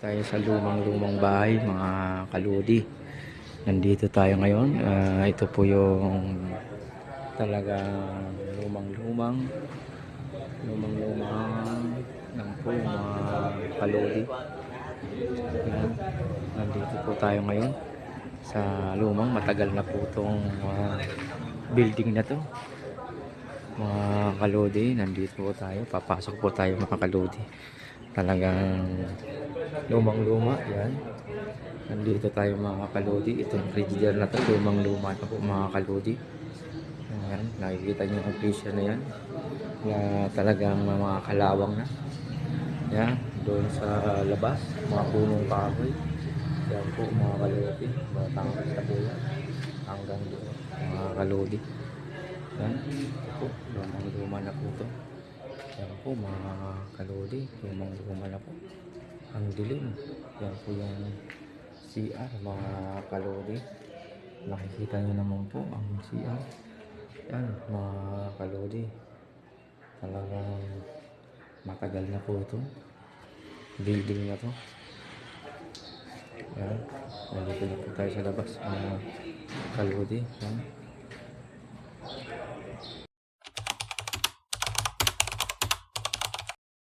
Tayo sa lumang-lumang bahay, mga kaludi. Nandito tayo ngayon. Ito po yung talagang lumang-lumang lang po mga kaludi. Yan. Nandito po tayo ngayon sa lumang, matagal na po itong building na to. Mga kaludi, nandito po tayo. Papasok po tayo mga kaludi. Talagang lumang-luma yan. Nandito tayo mga kaludi. Itong frigidaire na to, lumang-luma na po mga kaludi. Ayan, nakikita nyo yung presyo na yan na talagang mga kalawang na yan, doon sa labas mga punong kahoy. Yan po mga kaludi, matangkad sa bulan hanggang doon mga kaludi. Yan, ito po, lumang-luma na po to. Yan po mga kaludi, lumang-luma na po. Ang dilim. Yan po yung CR mga kalodi. Nakikita nyo naman po ang CR. Yan mga kalodi. Talagang matagal na po ito. Building na to. Yan. Nandito na po tayo sa labas mga kalodi. Yan.